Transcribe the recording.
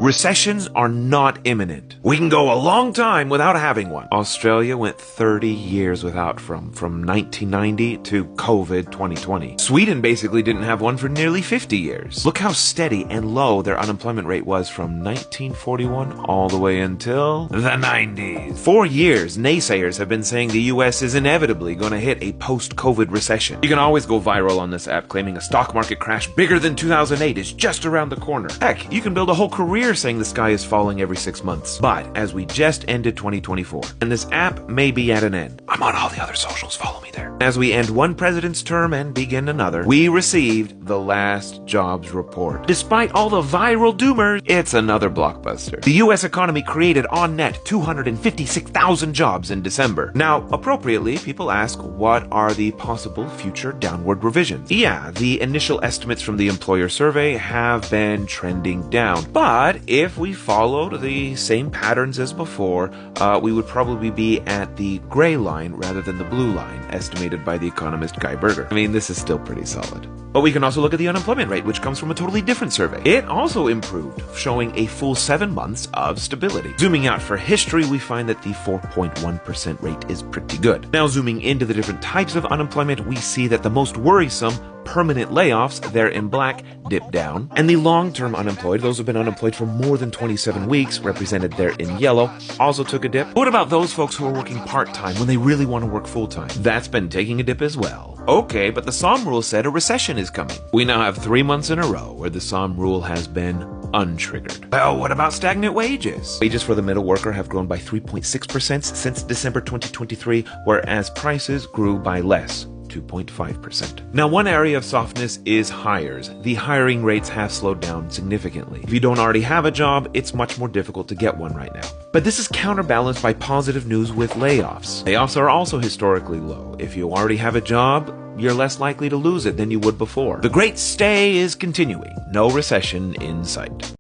Recessions are not imminent. We can go a long time without having one. Australia went 30 years without from 1990 to COVID 2020. Sweden basically didn't have one for nearly 50 years. Look how steady and low their unemployment rate was from 1941 all the way until the 90s. For years, naysayers have been saying the US is inevitably going to hit a post-COVID recession. You can always go viral on this app claiming a stock market crash bigger than 2008 is just around the corner. Heck, you can build a whole career saying the sky is falling every 6 months. But as we just ended 2024, and this app may be at an end. I'm on all the other socials, follow me there. As we end one president's term and begin another, we received the last jobs report. Despite all the viral doomers, it's another blockbuster. The US economy created on net 256,000 jobs in December. Now, appropriately, people ask, what are the possible future downward revisions? Yeah, the initial estimates from the employer survey have been trending down. But if we followed the same patterns as before, we would probably be at the gray line rather than the blue line, estimated by the economist Guy Berger. I mean, this is still pretty solid. But we can also look at the unemployment rate, which comes from a totally different survey. It also improved, showing a full 7 months of stability. Zooming out for history, we find that the 4.1% rate is pretty good. Now, zooming into the different types of unemployment, we see that the most worrisome permanent layoffs, they're in black, dip down. And the long-term unemployed, those who've been unemployed for more than 27 weeks, represented there in yellow, also took a dip. What about those folks who are working part-time when they really want to work full-time? That's been taking a dip as well. Okay, but the SOM rule said a recession is coming. We now have 3 months in a row where the SOM rule has been untriggered. Well, what about stagnant wages? Wages for the middle worker have grown by 3.6% since December 2023, whereas prices grew by less. 2.5%. Now, one area of softness is hires. The hiring rates have slowed down significantly. If you don't already have a job, it's much more difficult to get one right now. But this is counterbalanced by positive news with layoffs. Layoffs are also historically low. If you already have a job, you're less likely to lose it than you would before. The great stay is continuing. No recession in sight.